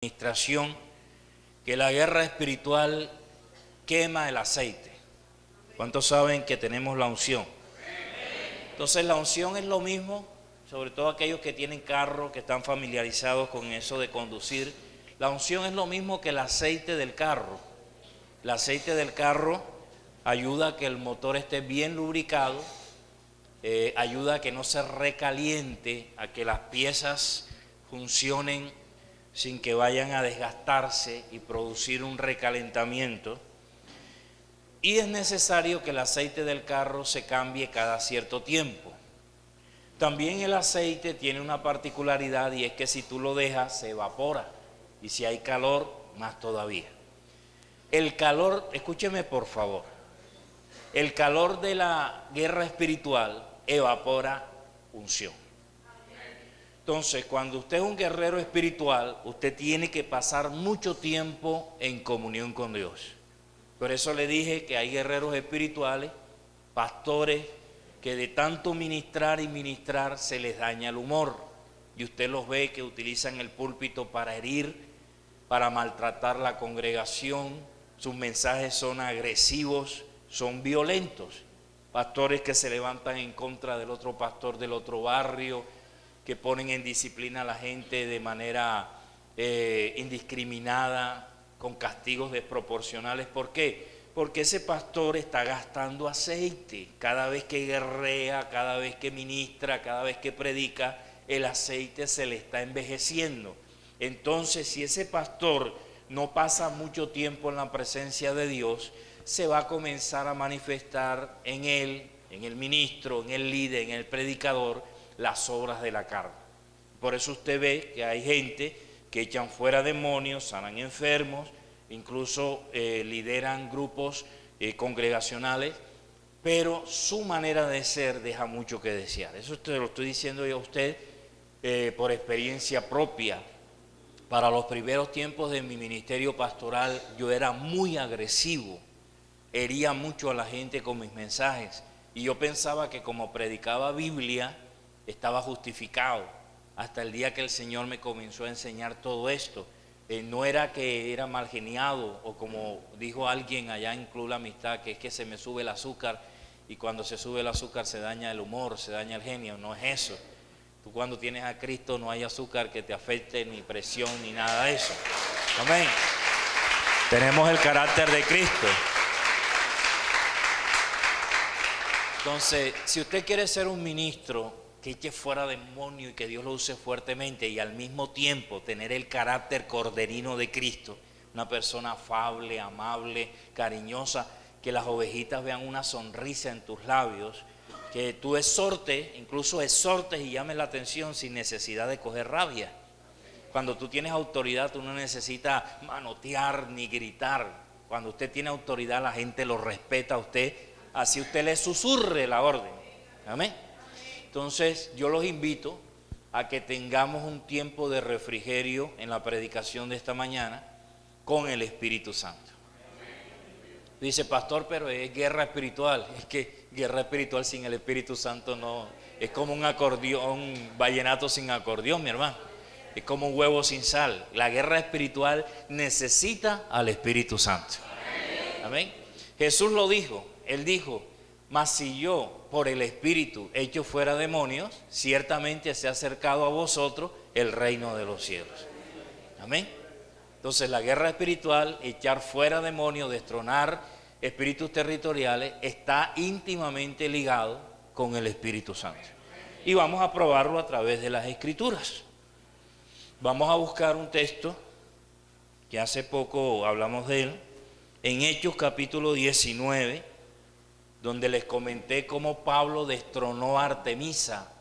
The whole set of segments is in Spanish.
administración que la guerra espiritual quema el aceite. ¿Cuántos saben que tenemos la unción? Entonces la unción es lo mismo, sobre todo aquellos que tienen carro, que están familiarizados con eso de conducir. La unción es lo mismo que el aceite del carro. El aceite del carro ayuda a que el motor esté bien lubricado, ayuda a que no se recaliente, a que las piezas funcionen sin que vayan a desgastarse y producir un recalentamiento. Y es necesario que el aceite del carro se cambie cada cierto tiempo. También el aceite tiene una particularidad, y es que si tú lo dejas se evapora, y si hay calor, más todavía. El calor, escúcheme por favor, el calor de la guerra espiritual evapora unción. Entonces, cuando usted es un guerrero espiritual, usted tiene que pasar mucho tiempo en comunión con Dios. Por eso le dije que hay guerreros espirituales, pastores, que de tanto ministrar y ministrar se les daña el humor. Y usted los ve que utilizan el púlpito para herir, para maltratar la congregación. Sus mensajes son agresivos, son violentos. Pastores que se levantan en contra del otro pastor del otro barrio, que ponen en disciplina a la gente de manera indiscriminada, con castigos desproporcionales. ¿Por qué? Porque ese pastor está gastando aceite. Cada vez que guerrea, cada vez que ministra, cada vez que predica, el aceite se le está envejeciendo. Entonces, si ese pastor no pasa mucho tiempo en la presencia de Dios, se va a comenzar a manifestar en él, en el ministro, en el líder, en el predicador, las obras de la carne. Por eso usted ve que hay gente que echan fuera demonios, sanan enfermos, incluso lideran grupos congregacionales, pero su manera de ser deja mucho que desear. Eso te lo estoy diciendo yo a usted por experiencia propia. Para los primeros tiempos de mi ministerio pastoral yo era muy agresivo, hería mucho a la gente con mis mensajes, y yo pensaba que como predicaba Biblia estaba justificado, hasta el día que el Señor me comenzó a enseñar todo esto. No era que era mal geniado, o como dijo alguien allá en Club La Amistad, que es que se me sube el azúcar, y cuando se sube el azúcar se daña el humor, se daña el genio. No es eso. Tú cuando tienes a Cristo no hay azúcar que te afecte, ni presión, ni nada de eso. Amén. Tenemos el carácter de Cristo. Entonces, si usted quiere ser un ministro que eche fuera demonio y que Dios lo use fuertemente, y al mismo tiempo tener el carácter corderino de Cristo, una persona afable, amable, cariñosa, que las ovejitas vean una sonrisa en tus labios, que tú exhortes, incluso exhortes y llames la atención sin necesidad de coger rabia. Cuando tú tienes autoridad, tú no necesitas manotear ni gritar. Cuando usted tiene autoridad, la gente lo respeta a usted, así usted le susurre la orden. Amén. Entonces yo los invito a que tengamos un tiempo de refrigerio en la predicación de esta mañana con el Espíritu Santo. Dice, pastor, pero es guerra espiritual. Es que guerra espiritual sin el Espíritu Santo no, es como un acordeón, un vallenato sin acordeón, mi hermano. Es como un huevo sin sal. La guerra espiritual necesita al Espíritu Santo. Amén. Jesús lo dijo, él dijo, mas si yo por el Espíritu echo fuera demonios, ciertamente se ha acercado a vosotros el reino de los cielos. Amén. Entonces la guerra espiritual, echar fuera demonios, destronar espíritus territoriales, está íntimamente ligado con el Espíritu Santo. Y vamos a probarlo a través de las Escrituras. Vamos a buscar un texto que hace poco hablamos de él, en Hechos capítulo 19, donde les comenté cómo Pablo destronó a Artemisa,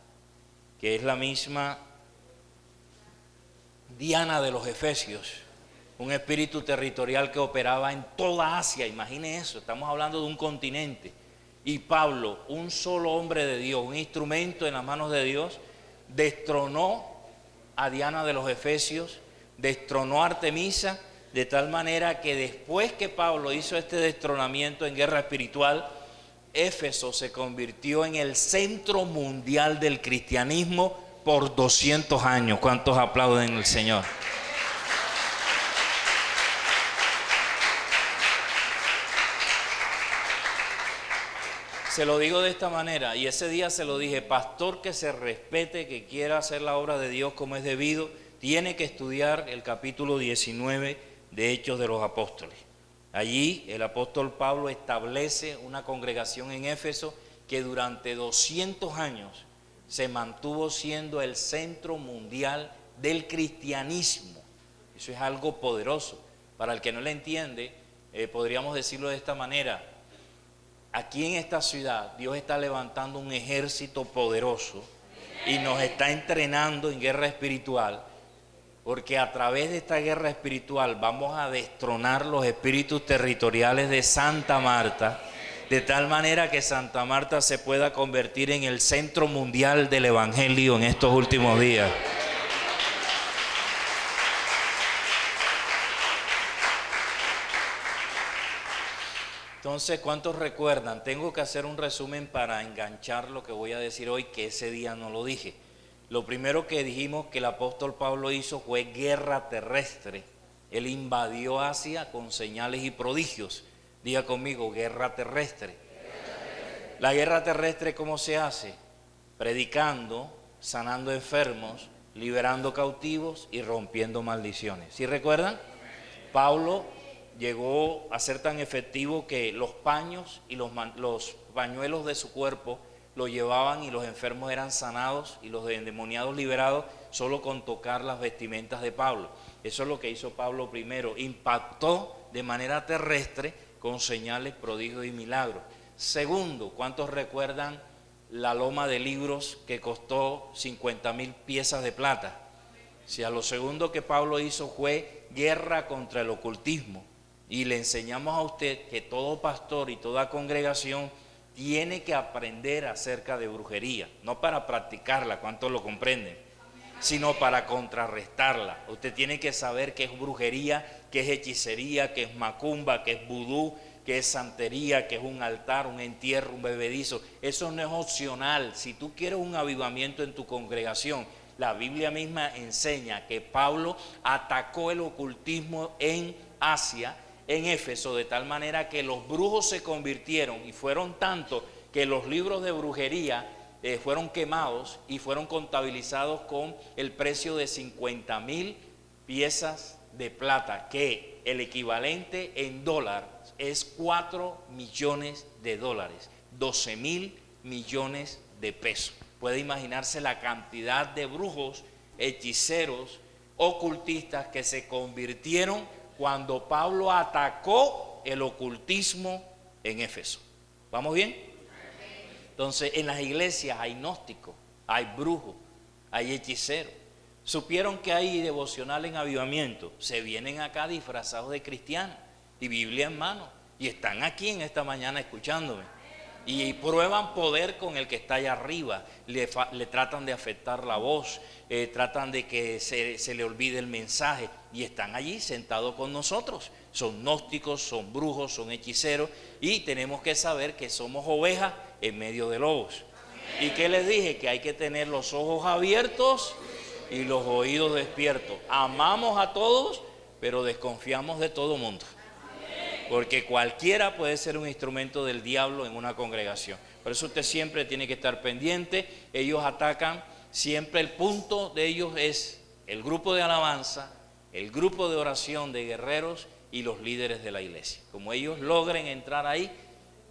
que es la misma Diana de los Efesios, un espíritu territorial que operaba en toda Asia. Imagine eso, estamos hablando de un continente. Y Pablo, un solo hombre de Dios, un instrumento en las manos de Dios, destronó a Diana de los Efesios, destronó a Artemisa, de tal manera que después que Pablo hizo este destronamiento en guerra espiritual, Éfeso se convirtió en el centro mundial del cristianismo por 200 años. ¿Cuántos aplauden al Señor? Se lo digo de esta manera, y ese día se lo dije: pastor que se respete, que quiera hacer la obra de Dios como es debido, tiene que estudiar el capítulo 19 de Hechos de los Apóstoles. Allí el apóstol Pablo establece una congregación en Éfeso que durante 200 años se mantuvo siendo el centro mundial del cristianismo. Eso es algo poderoso. Para el que no le entiende, podríamos decirlo de esta manera: aquí en esta ciudad Dios está levantando un ejército poderoso y nos está entrenando en guerra espiritual, porque a través de esta guerra espiritual vamos a destronar los espíritus territoriales de Santa Marta, de tal manera que Santa Marta se pueda convertir en el centro mundial del evangelio en estos últimos días. Entonces, ¿cuántos recuerdan? Tengo que hacer un resumen para enganchar lo que voy a decir hoy, que ese día no lo dije. Lo primero que dijimos que el apóstol Pablo hizo fue guerra terrestre. Él invadió Asia con señales y prodigios. Diga conmigo: guerra terrestre. La guerra terrestre, ¿cómo se hace? Predicando, sanando enfermos, liberando cautivos y rompiendo maldiciones. ¿Sí recuerdan? Pablo llegó a ser tan efectivo que los paños y los pañuelos de su cuerpo lo llevaban y los enfermos eran sanados y los endemoniados liberados solo con tocar las vestimentas de Pablo. Eso es lo que hizo Pablo primero: impactó de manera terrestre con señales, prodigios y milagros. Segundo, ¿cuántos recuerdan la loma de libros que costó 50,000 piezas de plata? Si a lo segundo que Pablo hizo fue guerra contra el ocultismo, y le enseñamos a usted que todo pastor y toda congregación tiene que aprender acerca de brujería, no para practicarla, ¿cuántos lo comprenden?, sino para contrarrestarla. Usted tiene que saber qué es brujería, qué es hechicería, qué es macumba, qué es vudú, qué es santería, qué es un altar, un entierro, un bebedizo. Eso no es opcional. Si tú quieres un avivamiento en tu congregación, la Biblia misma enseña que Pablo atacó el ocultismo en Asia, en Éfeso, de tal manera que los brujos se convirtieron, y fueron tantos que los libros de brujería fueron quemados y fueron contabilizados con el precio de 50,000 piezas de plata, que el equivalente en dólar es 4 millones de dólares, 12,000 millones de pesos. Puede imaginarse la cantidad de brujos, hechiceros, ocultistas que se convirtieron cuando Pablo atacó el ocultismo en Éfeso. ¿Vamos bien? Entonces, en las iglesias hay gnósticos, hay brujos, hay hechiceros. Supieron que hay devocional en avivamiento, se vienen acá disfrazados de cristianos y Biblia en mano, y están aquí en esta mañana escuchándome, y prueban poder con el que está allá arriba. Le tratan de afectar la voz, tratan de que se le olvide el mensaje, y están allí sentados con nosotros. Son gnósticos, son brujos, son hechiceros, y tenemos que saber que somos ovejas en medio de lobos. ¿Y qué les dije? Que hay que tener los ojos abiertos y los oídos despiertos. Amamos a todos, pero desconfiamos de todo mundo, porque cualquiera puede ser un instrumento del diablo en una congregación. Por eso usted siempre tiene que estar pendiente. Ellos atacan, siempre el punto de ellos es el grupo de alabanza, el grupo de oración de guerreros y los líderes de la iglesia. Como ellos logren entrar ahí,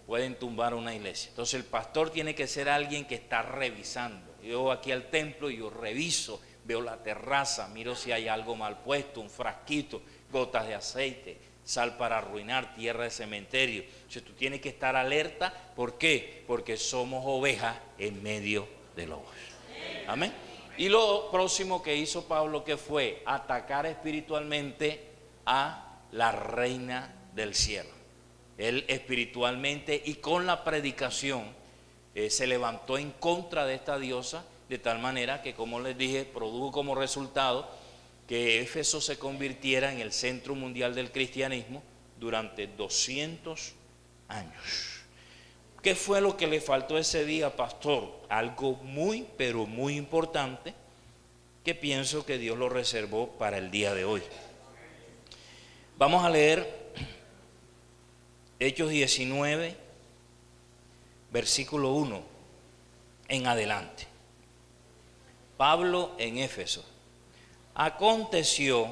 pueden tumbar una iglesia. Entonces el pastor tiene que ser alguien que está revisando. Yo aquí al templo, yo reviso, veo la terraza, miro si hay algo mal puesto, un frasquito, gotas de aceite, sal para arruinar, tierra de cementerio. Entonces tú tienes que estar alerta. ¿Por qué? Porque somos ovejas en medio de lobos. Amén. Y lo próximo que hizo Pablo, que fue atacar espiritualmente a la reina del cielo. Él espiritualmente y con la predicación se levantó en contra de esta diosa, de tal manera que, como les dije, produjo como resultado que Éfeso se convirtiera en el centro mundial del cristianismo durante 200 años. ¿Qué fue lo que le faltó ese día, pastor? Algo muy, pero muy importante, que pienso que Dios lo reservó para el día de hoy. Vamos a leer Hechos 19, versículo 1 en adelante. Pablo en Éfeso. Aconteció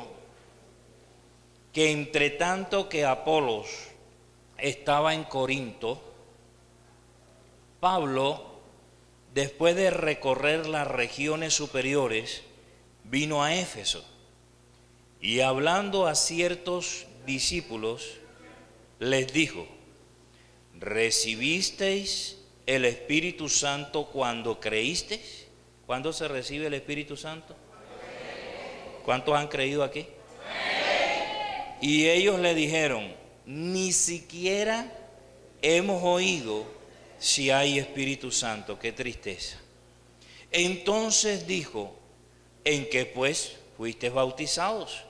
que entre tanto que Apolos estaba en Corinto, Pablo, después de recorrer las regiones superiores, vino a Éfeso y hablando a ciertos discípulos, les dijo: ¿recibisteis el Espíritu Santo cuando creísteis? ¿Cuándo se recibe el Espíritu Santo? ¿Cuántos han creído aquí? Y ellos le dijeron: ni siquiera hemos oído si hay Espíritu Santo. Qué tristeza. Entonces dijo: ¿en qué pues fuisteis bautizados?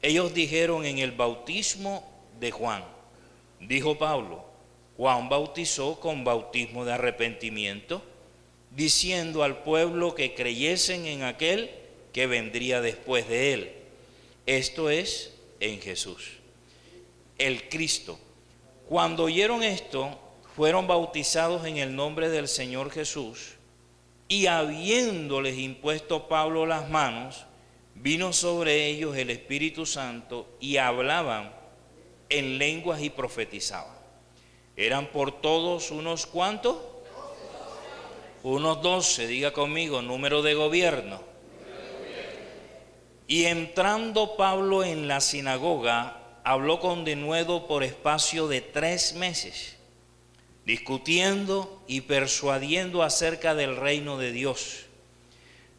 Ellos dijeron: en el bautismo de Juan. Dijo Pablo: Juan bautizó con bautismo de arrepentimiento, diciendo al pueblo que creyesen en aquel que vendría después de él, esto es, en Jesús, el Cristo. Cuando oyeron esto, fueron bautizados en el nombre del Señor Jesús, y habiéndoles impuesto Pablo las manos, vino sobre ellos el Espíritu Santo, y hablaban en lenguas y profetizaban. Eran por todos unos cuantos, unos 12, diga conmigo, número de gobierno. Y entrando Pablo en la sinagoga, habló con denuedo por espacio de 3 meses, discutiendo y persuadiendo acerca del reino de Dios.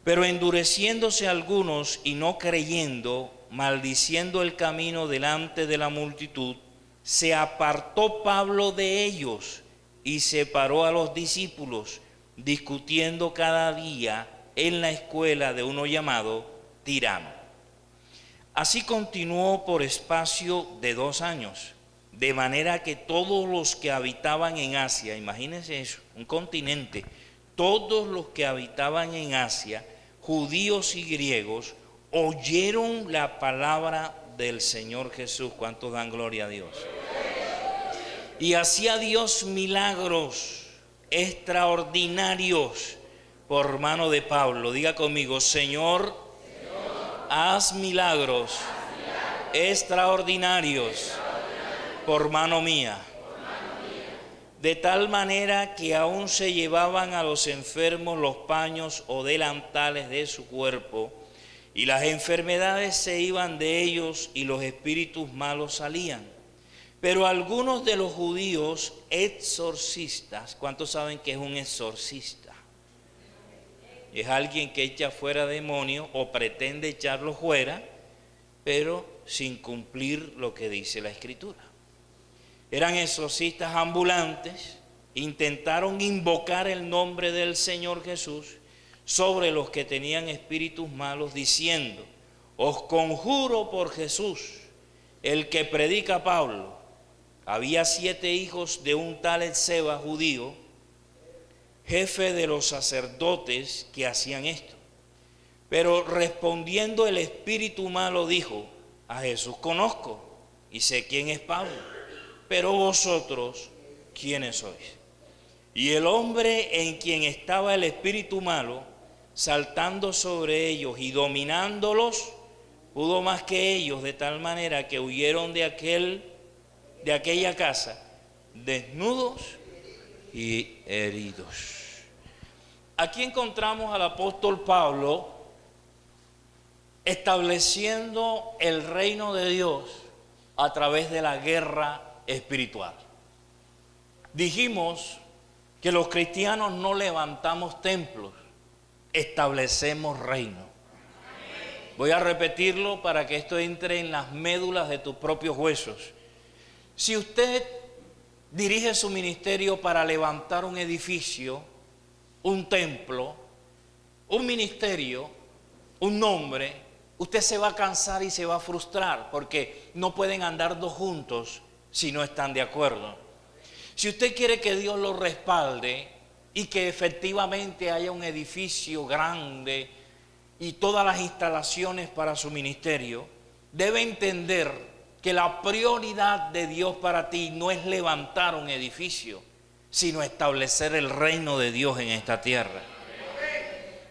Pero endureciéndose algunos y no creyendo, maldiciendo el camino delante de la multitud, se apartó Pablo de ellos y separó a los discípulos, discutiendo cada día en la escuela de uno llamado Tirano. Así continuó por espacio de 2 años, de manera que todos los que habitaban en Asia, imagínense eso, un continente, todos los que habitaban en Asia, judíos y griegos, oyeron la palabra del Señor Jesús. ¿Cuántos dan gloria a Dios? Y hacía Dios milagros extraordinarios por mano de Pablo. Diga conmigo: Señor, haz milagros extraordinarios por mano mía. De tal manera que aún se llevaban a los enfermos los paños o delantales de su cuerpo, y las enfermedades se iban de ellos y los espíritus malos salían. Pero algunos de los judíos exorcistas, ¿cuántos saben que es un exorcista? Es alguien que echa fuera demonios o pretende echarlo fuera, pero sin cumplir lo que dice la Escritura. Eran exorcistas ambulantes, intentaron invocar el nombre del Señor Jesús sobre los que tenían espíritus malos, diciendo: os conjuro por Jesús, el que predica Pablo. Había 7 hijos de un tal Esceva judío, jefe de los sacerdotes, que hacían esto. Pero respondiendo el espíritu malo dijo: a Jesús conozco y sé quién es Pablo, pero vosotros, ¿quiénes sois? Y el hombre en quien estaba el espíritu malo, saltando sobre ellos y dominándolos, pudo más que ellos, de tal manera que huyeron de aquella casa, desnudos y heridos. Aquí encontramos al apóstol Pablo estableciendo el reino de Dios a través de la guerra espiritual. Dijimos que los cristianos no levantamos templos, establecemos reino. Voy a repetirlo para que esto entre en las médulas de tus propios huesos. Si usted dirige su ministerio para levantar un edificio, un templo, un ministerio, un nombre, usted se va a cansar y se va a frustrar, porque no pueden andar 2 juntos si no están de acuerdo. Si usted quiere que Dios lo respalde y que efectivamente haya un edificio grande y todas las instalaciones para su ministerio, debe entender que la prioridad de Dios para ti no es levantar un edificio, sino establecer el reino de Dios en esta tierra.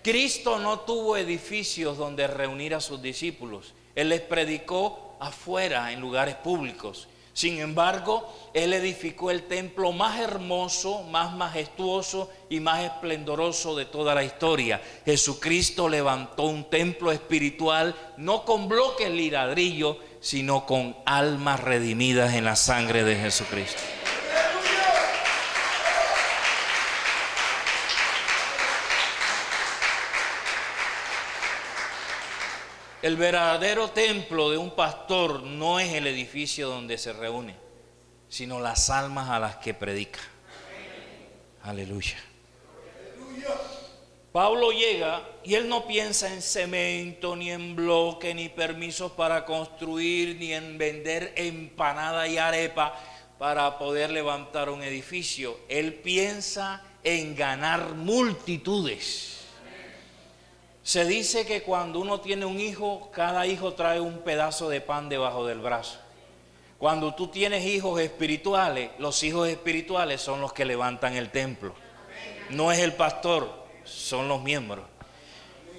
Cristo no tuvo edificios donde reunir a sus discípulos. Él les predicó afuera, en lugares públicos. Sin embargo, Él edificó el templo más hermoso, más majestuoso y más esplendoroso de toda la historia. Jesucristo levantó un templo espiritual, no con bloques ni ladrillo, sino con almas redimidas en la sangre de Jesucristo. El verdadero templo de un pastor no es el edificio donde se reúne, sino las almas a las que predica. Aleluya. Pablo llega y él no piensa en cemento, ni en bloque, ni permisos para construir, ni en vender empanada y arepa para poder levantar un edificio. Él piensa en ganar multitudes. Se dice que cuando uno tiene un hijo, cada hijo trae un pedazo de pan debajo del brazo. Cuando tú tienes hijos espirituales, los hijos espirituales son los que levantan el templo. No es el pastor, son los miembros.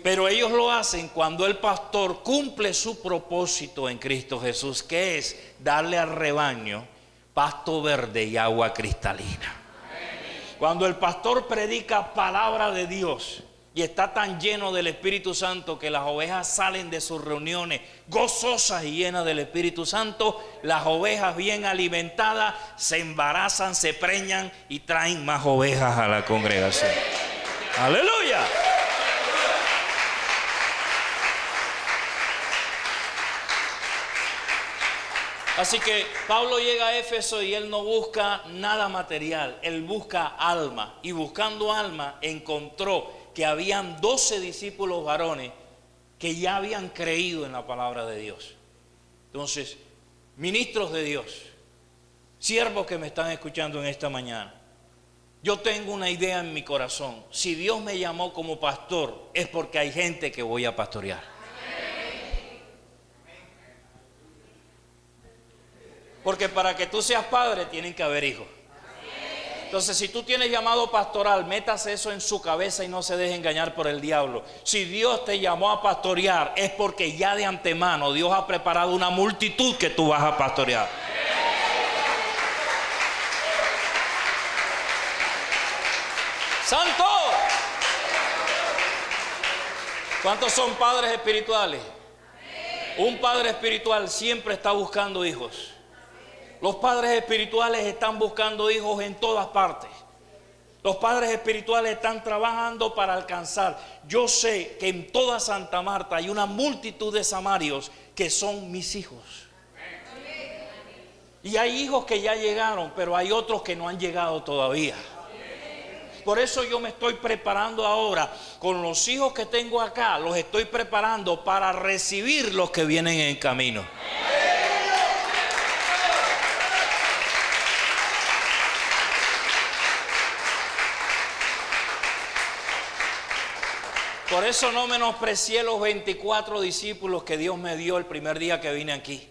Pero ellos lo hacen cuando el pastor cumple su propósito en Cristo Jesús, que es darle al rebaño pasto verde y agua cristalina. Cuando el pastor predica palabra de Dios y está tan lleno del Espíritu Santo que las ovejas salen de sus reuniones gozosas y llenas del Espíritu Santo, las ovejas bien alimentadas se embarazan, se preñan y traen más ovejas a la congregación. ¡Aleluya! Así que Pablo llega a Éfeso y él no busca nada material, él busca alma, y buscando alma encontró que habían 12 discípulos varones que ya habían creído en la palabra de Dios. Entonces, ministros de Dios, siervos que me están escuchando en esta mañana, yo tengo una idea en mi corazón. Si Dios me llamó como pastor, es porque hay gente que voy a pastorear. Porque para que tú seas padre tienen que haber hijos. Entonces, si tú tienes llamado pastoral, métase eso en su cabeza y no se deje engañar por el diablo. Si Dios te llamó a pastorear, es porque ya de antemano Dios ha preparado una multitud que tú vas a pastorear. ¡Santo! ¿Cuántos son padres espirituales? Un padre espiritual siempre está buscando hijos. Los padres espirituales están buscando hijos en todas partes. Los padres espirituales están trabajando para alcanzar. Yo sé que en toda Santa Marta hay una multitud de samarios que son mis hijos. Y hay hijos que ya llegaron, pero hay otros que no han llegado todavía. Por eso yo me estoy preparando ahora. Con los hijos que tengo acá, los estoy preparando para recibir los que vienen en camino. Por eso no menosprecié los 24 discípulos que Dios me dio el primer día que vine aquí.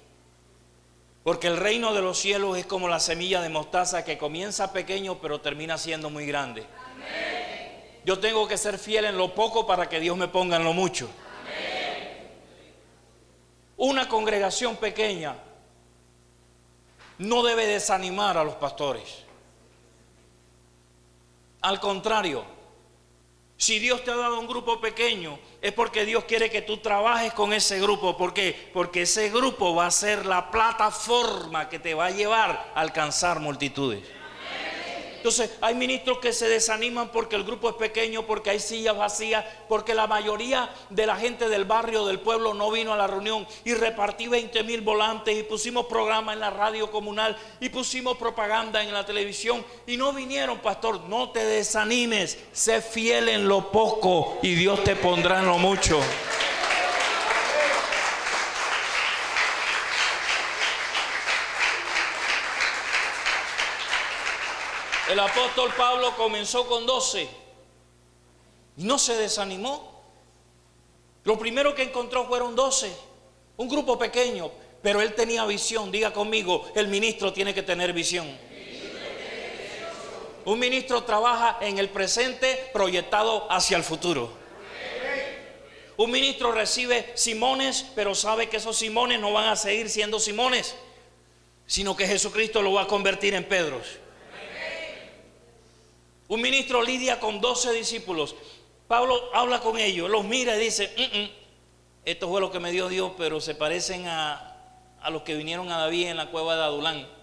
Porque el reino de los cielos es como la semilla de mostaza que comienza pequeño pero termina siendo muy grande. Amén. Yo tengo que ser fiel en lo poco para que Dios me ponga en lo mucho. Amén. Una congregación pequeña no debe desanimar a los pastores. Al contrario. Si Dios te ha dado un grupo pequeño, es porque Dios quiere que tú trabajes con ese grupo. ¿Por qué? Porque ese grupo va a ser la plataforma que te va a llevar a alcanzar multitudes. Entonces, hay ministros que se desaniman porque el grupo es pequeño, porque hay sillas vacías, porque la mayoría de la gente del barrio, del pueblo, no vino a la reunión. Y repartí 20,000 volantes y pusimos programas en la radio comunal y pusimos propaganda en la televisión y no vinieron, pastor. No te desanimes, sé fiel en lo poco y Dios te pondrá en lo mucho. El apóstol Pablo comenzó con 12 y no se desanimó. Lo primero que encontró fueron 12, un grupo pequeño, pero él tenía visión. Diga conmigo, el ministro tiene que tener visión. Un ministro trabaja en el presente proyectado hacia el futuro. Un ministro recibe simones, pero sabe que esos simones no van a seguir siendo simones, sino que Jesucristo lo va a convertir en Pedros. Un ministro lidia con 12 discípulos. Pablo habla con ellos, los mira y dice: esto fue lo que me dio Dios, pero se parecen a los que vinieron a David en la cueva de Adulán.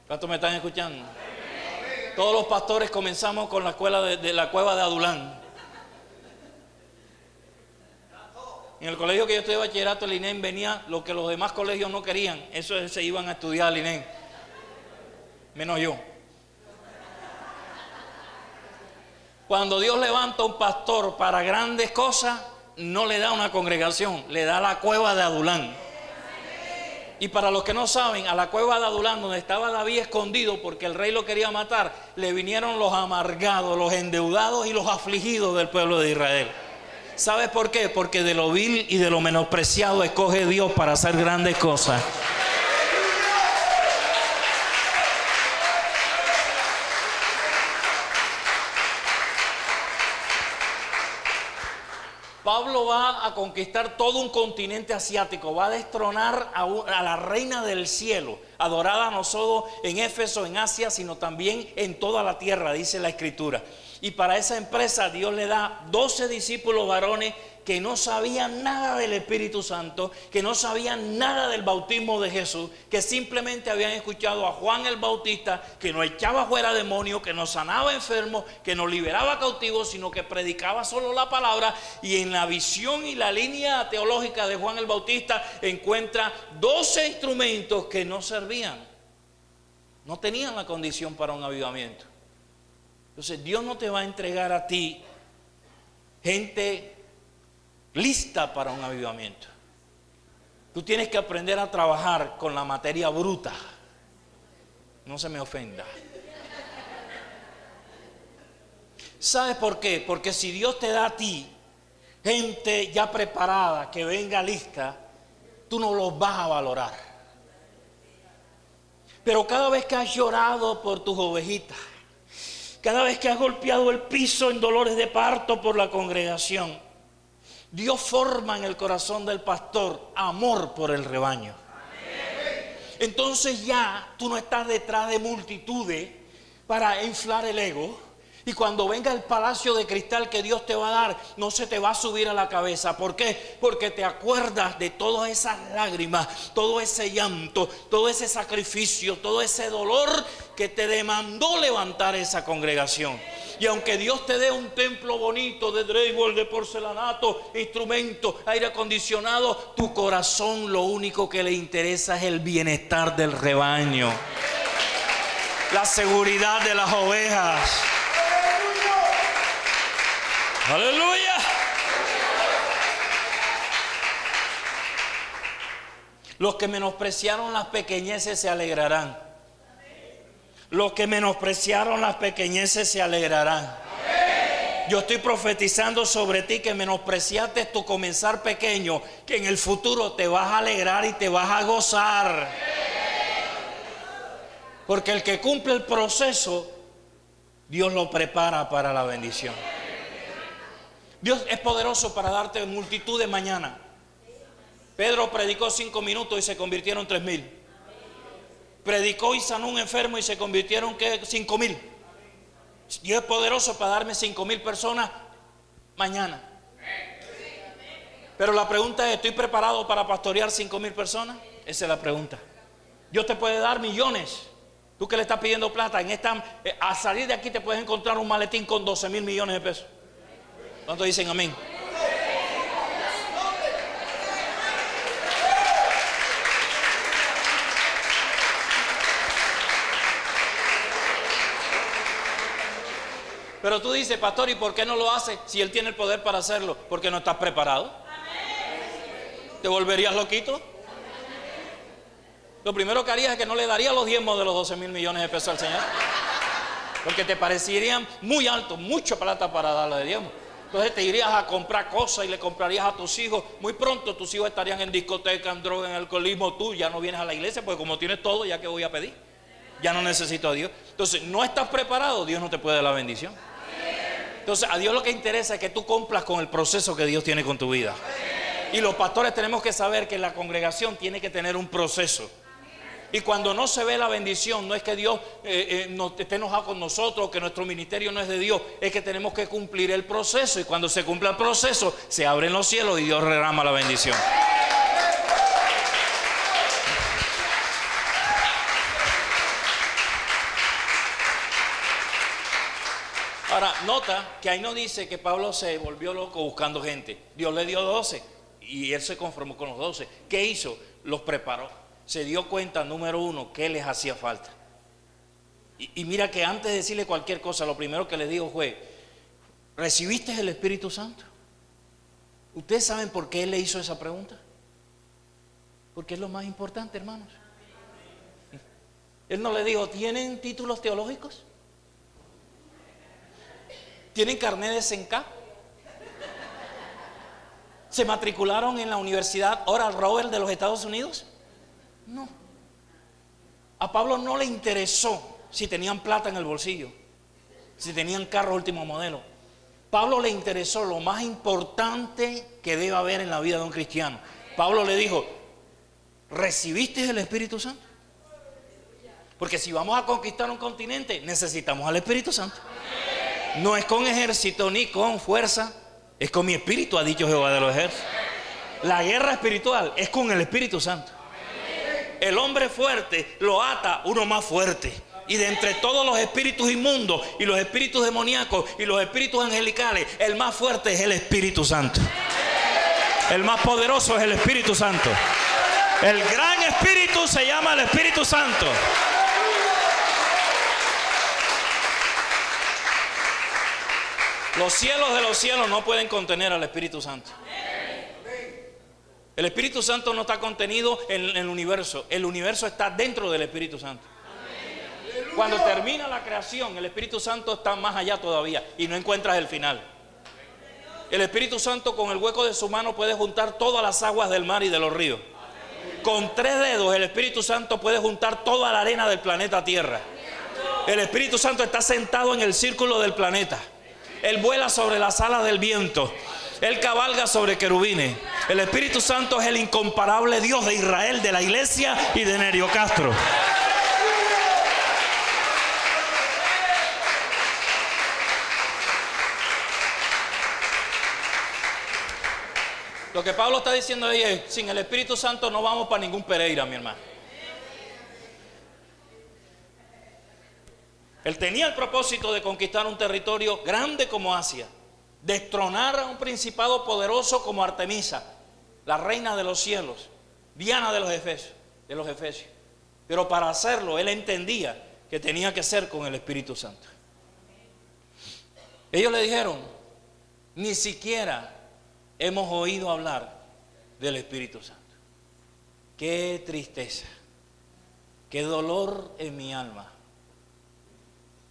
¿Cuántos me están escuchando? Todos los pastores comenzamos con la escuela de la cueva de Adulán. En el colegio que yo estudié de bachillerato, el INEM, venía lo que los demás colegios no querían. Eso se iban a estudiar al INEM, menos yo. Cuando Dios levanta un pastor para grandes cosas, no le da una congregación, le da la cueva de Adulán. Y para los que no saben, a la cueva de Adulán, donde estaba David escondido porque el rey lo quería matar, le vinieron los amargados, los endeudados y los afligidos del pueblo de Israel. ¿Sabes por qué? Porque de lo vil y de lo menospreciado escoge Dios para hacer grandes cosas. Pablo va a conquistar todo un continente asiático, va a destronar a la reina del cielo, adorada no solo en Éfeso, en Asia, sino también en toda la tierra, dice la Escritura. Y para esa empresa Dios le da 12 discípulos varones que no sabían nada del Espíritu Santo, que no sabían nada del bautismo de Jesús, que simplemente habían escuchado a Juan el Bautista, que no echaba fuera demonios, que no sanaba enfermos, que no liberaba cautivos, sino que predicaba solo la palabra. Y en la visión y la línea teológica de Juan el Bautista encuentra 12 instrumentos que no servían, no tenían la condición para un avivamiento. Entonces Dios no te va a entregar a ti gente lista para un avivamiento. Tú tienes que aprender a trabajar con la materia bruta. No se me ofenda. ¿Sabes por qué? Porque si Dios te da a ti gente ya preparada, que venga lista, tú no los vas a valorar. Pero cada vez que has llorado por tus ovejitas, cada vez que has golpeado el piso en dolores de parto por la congregación, Dios forma en el corazón del pastor amor por el rebaño. Entonces ya tú no estás detrás de multitudes para inflar el ego. Y cuando venga el palacio de cristal que Dios te va a dar, no se te va a subir a la cabeza. ¿Por qué? Porque te acuerdas de todas esas lágrimas, todo ese llanto, todo ese sacrificio, todo ese dolor que te demandó levantar esa congregación. Y aunque Dios te dé un templo bonito de drywall, de porcelanato, instrumentos, aire acondicionado, tu corazón lo único que le interesa es el bienestar del rebaño, la seguridad de las ovejas. ¡Aleluya! Los que menospreciaron las pequeñeces se alegrarán. Los que menospreciaron las pequeñeces se alegrarán. Yo estoy profetizando sobre ti que menospreciaste tu comenzar pequeño, que en el futuro te vas a alegrar y te vas a gozar. Porque el que cumple el proceso, Dios lo prepara para la bendición. Dios es poderoso para darte multitud de mañana. Pedro predicó 5 minutos y se convirtieron 3,000. Predicó y sanó un enfermo y se convirtieron 5,000. Dios es poderoso para darme 5,000 personas mañana. Pero la pregunta es: ¿estoy preparado para pastorear 5,000 personas? Esa es la pregunta. Dios te puede dar millones. Tú que le estás pidiendo plata, a salir de aquí te puedes encontrar un maletín con 12,000 millones de pesos. ¿Cuántos dicen amén? Pero tú dices: pastor, ¿y por qué no lo hace si él tiene el poder para hacerlo? Porque no estás preparado. ¿Te volverías loquito? Lo primero que harías es que no le darías los diezmos de los 12,000 millones de pesos al Señor, porque te parecerían muy altos, mucha plata para darle de diezmo. Entonces te irías a comprar cosas y le comprarías a tus hijos. Muy pronto tus hijos estarían en discoteca, en droga, en alcoholismo. Tú ya no vienes a la iglesia porque como tienes todo, ¿ya qué voy a pedir? Ya no necesito a Dios. Entonces, no estás preparado, Dios no te puede dar la bendición. Entonces, a Dios lo que interesa es que tú cumplas con el proceso que Dios tiene con tu vida. Y los pastores tenemos que saber que la congregación tiene que tener un proceso. Y cuando no se ve la bendición, no es que Dios no esté enojado con nosotros, que nuestro ministerio no es de Dios, es que tenemos que cumplir el proceso. Y cuando se cumpla el proceso, se abren los cielos y Dios derrama la bendición. Ahora, nota que ahí no dice que Pablo se volvió loco buscando gente. Dios le dio 12 y él se conformó con los 12. ¿Qué hizo? Los preparó. Se dio cuenta, número uno, que les hacía falta. Y mira que antes de decirle cualquier cosa, lo primero que le dijo fue: ¿recibiste el Espíritu Santo? ¿Ustedes saben por qué él le hizo esa pregunta? Porque es lo más importante, hermanos. Él no le dijo: ¿tienen títulos teológicos? ¿Tienen carnet de CENCA? ¿Se matricularon en la Universidad Oral Roberts de los Estados Unidos? No. A Pablo no le interesó si tenían plata en el bolsillo, si tenían carro último modelo. Pablo le interesó lo más importante que debe haber en la vida de un cristiano. Pablo le dijo: ¿recibiste el Espíritu Santo? Porque si vamos a conquistar un continente, necesitamos al Espíritu Santo. No es con ejército ni con fuerza, es con mi espíritu, ha dicho Jehová de los ejércitos. La guerra espiritual es con el Espíritu Santo. El hombre fuerte lo ata uno más fuerte. Y de entre todos los espíritus inmundos y los espíritus demoníacos y los espíritus angelicales, el más fuerte es el Espíritu Santo. El más poderoso es el Espíritu Santo. El gran espíritu se llama el Espíritu Santo. Los cielos de los cielos no pueden contener al Espíritu Santo. El Espíritu Santo no está contenido en el universo. El universo está dentro del Espíritu Santo. Cuando termina la creación, el Espíritu Santo está más allá todavía y no encuentras el final. El Espíritu Santo con el hueco de su mano puede juntar todas las aguas del mar y de los ríos. Con 3 dedos el Espíritu Santo puede juntar toda la arena del planeta Tierra. El Espíritu Santo está sentado en el círculo del planeta. Él vuela sobre las alas del viento. Él cabalga sobre querubines. El Espíritu Santo es el incomparable Dios de Israel, de la iglesia y de Nerio Castro. Lo que Pablo está diciendo ahí es: sin el Espíritu Santo no vamos para ningún Pereira, mi hermano. Él tenía el propósito de conquistar un territorio grande como Asia, destronar a un principado poderoso como Artemisa, la reina de los cielos, Diana de los Efesios. Pero para hacerlo, él entendía que tenía que ser con el Espíritu Santo. Ellos le dijeron: ni siquiera hemos oído hablar del Espíritu Santo. Qué tristeza, qué dolor en mi alma,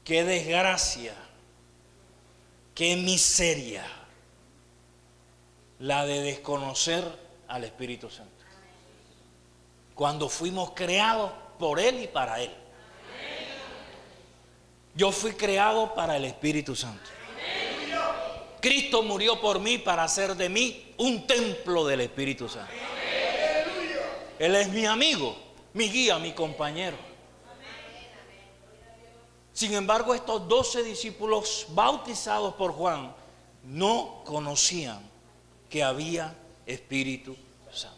qué desgracia, qué miseria la de desconocer al Espíritu Santo. Cuando fuimos creados por Él y para Él. Yo fui creado para el Espíritu Santo. Cristo murió por mí para hacer de mí un templo del Espíritu Santo. Él es mi amigo, mi guía, mi compañero. Sin embargo, estos 12 discípulos bautizados por Juan no conocían que había Espíritu Santo.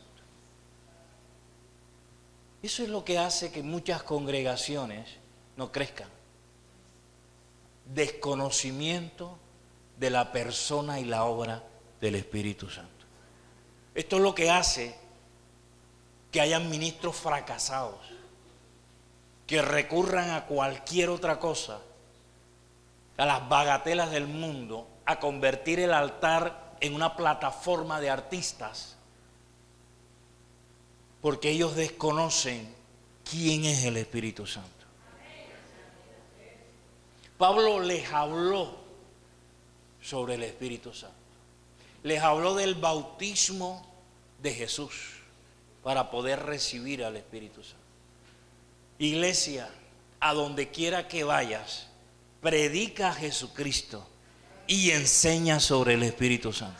Eso es lo que hace que muchas congregaciones no crezcan. Desconocimiento de la persona y la obra del Espíritu Santo. Esto es lo que hace que hayan ministros fracasados, que recurran a cualquier otra cosa, a las bagatelas del mundo, a convertir el altar en una plataforma de artistas, porque ellos desconocen quién es el Espíritu Santo. Pablo les habló sobre el Espíritu Santo. Les habló del bautismo de Jesús para poder recibir al Espíritu Santo. Iglesia, a donde quiera que vayas, predica a Jesucristo y enseña sobre el Espíritu Santo.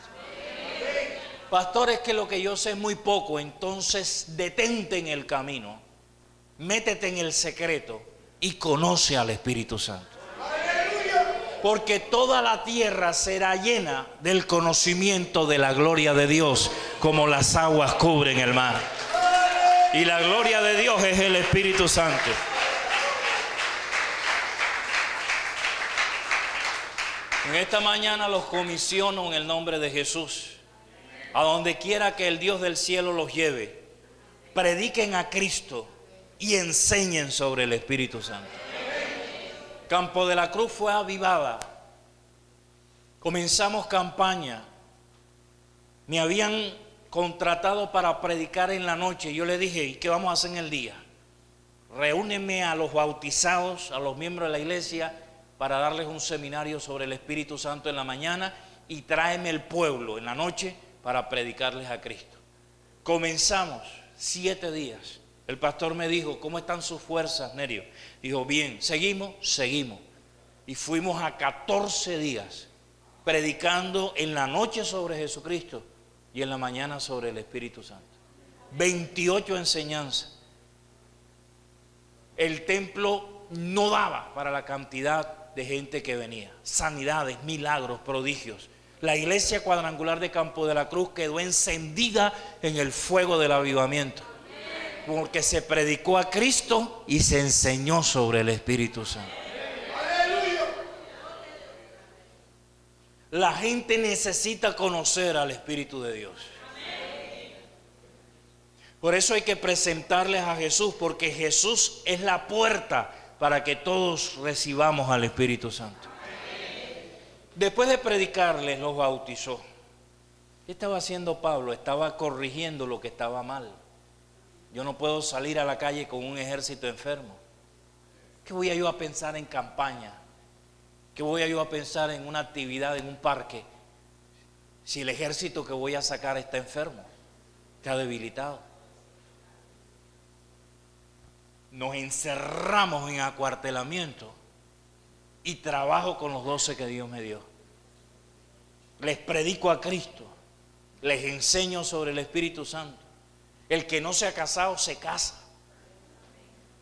Pastor, es que lo que yo sé es muy poco. Entonces detente en el camino, métete en el secreto y conoce al Espíritu Santo. Porque toda la tierra será llena del conocimiento de la gloria de Dios, como las aguas cubren el mar. Y la gloria de Dios es el Espíritu Santo. En esta mañana los comisiono en el nombre de Jesús. A donde quiera que el Dios del cielo los lleve, prediquen a Cristo y enseñen sobre el Espíritu Santo. Campo de la Cruz fue avivada. Comenzamos campaña. Me habían contratado para predicar en la noche. Yo le dije, ¿y qué vamos a hacer en el día? Reúneme a los bautizados, a los miembros de la iglesia, para darles un seminario sobre el Espíritu Santo en la mañana, y tráeme el pueblo en la noche para predicarles a Cristo. Comenzamos 7 días. El pastor me dijo, ¿cómo están sus fuerzas, Nerio? Dijo, bien. ¿Seguimos? Seguimos. Y fuimos a 14 días predicando en la noche sobre Jesucristo y en la mañana sobre el Espíritu Santo. 28 enseñanzas. El templo no daba para la cantidad de gente que venía. Sanidades, milagros, prodigios. La iglesia cuadrangular de Campo de la Cruz quedó encendida en el fuego del avivamiento, porque se predicó a Cristo y se enseñó sobre el Espíritu Santo. La gente necesita conocer al Espíritu de Dios. Por eso hay que presentarles a Jesús, porque Jesús es la puerta para que todos recibamos al Espíritu Santo. Después de predicarles, los bautizó. ¿Qué estaba haciendo Pablo? Estaba corrigiendo lo que estaba mal. Yo no puedo salir a la calle con un ejército enfermo. ¿Qué voy yo a pensar en campaña? ¿Qué voy yo a pensar en una actividad en un parque si el ejército que voy a sacar está enfermo, está debilitado? Nos encerramos en acuartelamiento y trabajo con los 12 que Dios me dio. Les predico a Cristo, les enseño sobre el Espíritu Santo. El que no se ha casado se casa.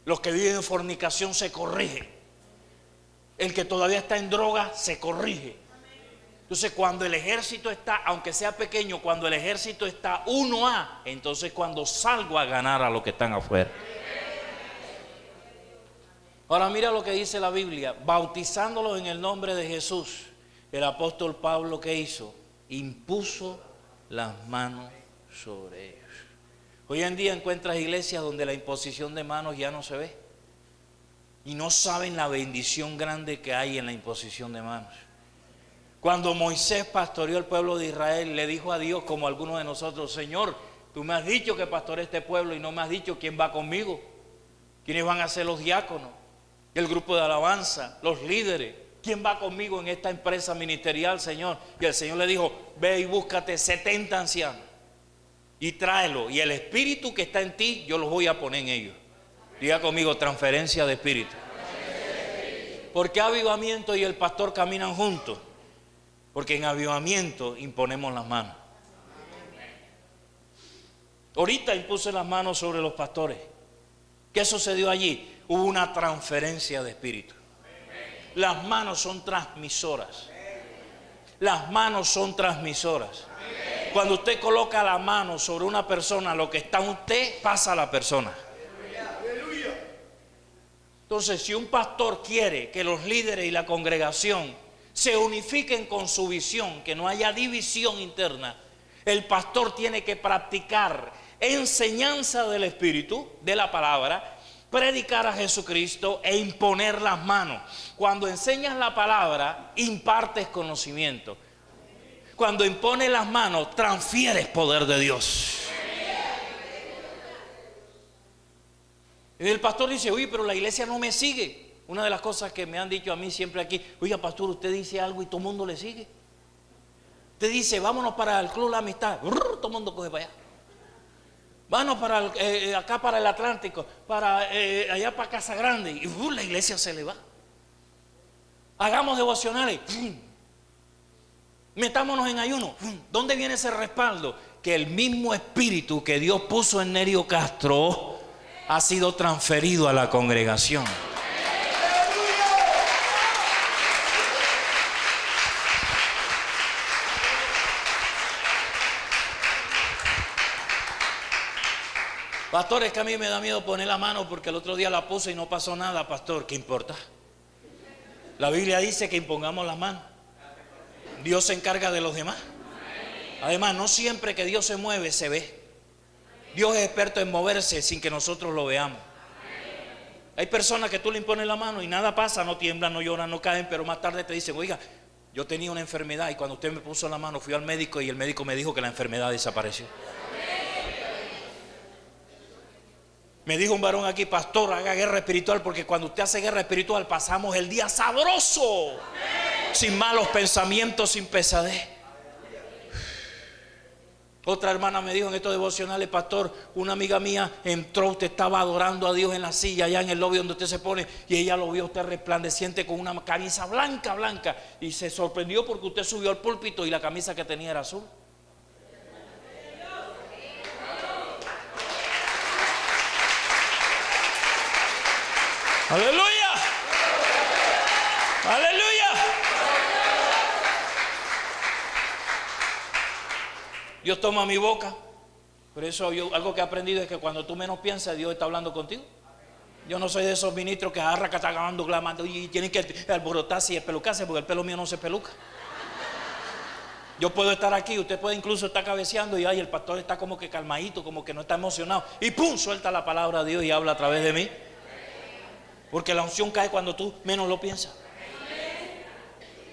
Los que viven en fornicación se corrige. El que todavía está en droga se corrige. Entonces cuando el ejército está, aunque sea pequeño, cuando el ejército está 1A, entonces cuando salgo a ganar a los que están afuera. Ahora mira lo que dice la Biblia, bautizándolos en el nombre de Jesús. El apóstol Pablo, ¿qué hizo? Impuso las manos sobre ellos. Hoy en día encuentras iglesias donde la imposición de manos ya no se ve. Y no saben la bendición grande que hay en la imposición de manos. Cuando Moisés pastoreó el pueblo de Israel, le dijo a Dios, como algunos de nosotros, Señor, tú me has dicho que pastoree este pueblo y no me has dicho quién va conmigo. ¿Quiénes van a ser los diáconos? El grupo de alabanza, los líderes. ¿Quién va conmigo en esta empresa ministerial, Señor? Y el Señor le dijo, ve y búscate 70 ancianos y tráelo. Y el espíritu que está en ti, yo los voy a poner en ellos. Diga conmigo, transferencia de espíritu. ¿Por qué avivamiento y el pastor caminan juntos? Porque en avivamiento imponemos las manos. Ahorita impuse las manos sobre los pastores. ¿Qué sucedió allí? Hubo una transferencia de espíritu. Las manos son transmisoras. Las manos son transmisoras. Cuando usted coloca la mano sobre una persona, lo que está en usted pasa a la persona. Entonces, si un pastor quiere que los líderes y la congregación se unifiquen con su visión, que no haya división interna, el pastor tiene que practicar enseñanza del Espíritu, de la palabra, predicar a Jesucristo e imponer las manos. Cuando enseñas la palabra, impartes conocimiento. Cuando impones las manos, transfieres poder de Dios. Y el pastor dice, oye, pero la iglesia no me sigue. Una de las cosas que me han dicho a mí siempre aquí, oiga, pastor, usted dice algo y todo el mundo le sigue. Usted dice, vámonos para el club de la amistad, todo el mundo coge para allá. Vámonos para acá para el Atlántico, para allá para Casa Grande. Y la iglesia se le va. Hagamos devocionales. Metámonos en ayuno. ¿Dónde viene ese respaldo? Que el mismo espíritu que Dios puso en Nerio Castro ha sido transferido a la congregación. Pastor, es que a mí me da miedo poner la mano porque el otro día la puse y no pasó nada, pastor. ¿Qué importa? La Biblia dice que impongamos las manos. Dios se encarga de los demás. Además, no siempre que Dios se mueve se ve. Dios es experto en moverse sin que nosotros lo veamos. Hay personas que tú le impones la mano y nada pasa, no tiemblan, no lloran, no caen, pero más tarde te dicen, oiga, yo tenía una enfermedad y cuando usted me puso la mano fui al médico y el médico me dijo que la enfermedad desapareció. Me dijo un varón aquí, pastor, haga guerra espiritual porque cuando usted hace guerra espiritual pasamos el día sabroso, sin malos pensamientos, sin pesadez. Otra hermana me dijo en estos devocionales, pastor, una amiga mía entró, usted estaba adorando a Dios en la silla allá en el lobby donde usted se pone y ella lo vio usted resplandeciente con una camisa blanca, blanca, y se sorprendió porque usted subió al púlpito y la camisa que tenía era azul. Aleluya, aleluya. Dios toma mi boca. Por eso algo que he aprendido es que cuando tú menos piensas, Dios está hablando contigo. Yo no soy de esos ministros que agarra, que están ganando, clamando y tienen que alborotarse y espelucarse porque el pelo mío no se peluca. Yo puedo estar aquí, usted puede incluso estar cabeceando y el pastor está como que calmadito, como que no está emocionado y ¡pum! Suelta la palabra de Dios y habla a través de mí. Porque la unción cae cuando tú menos lo piensas.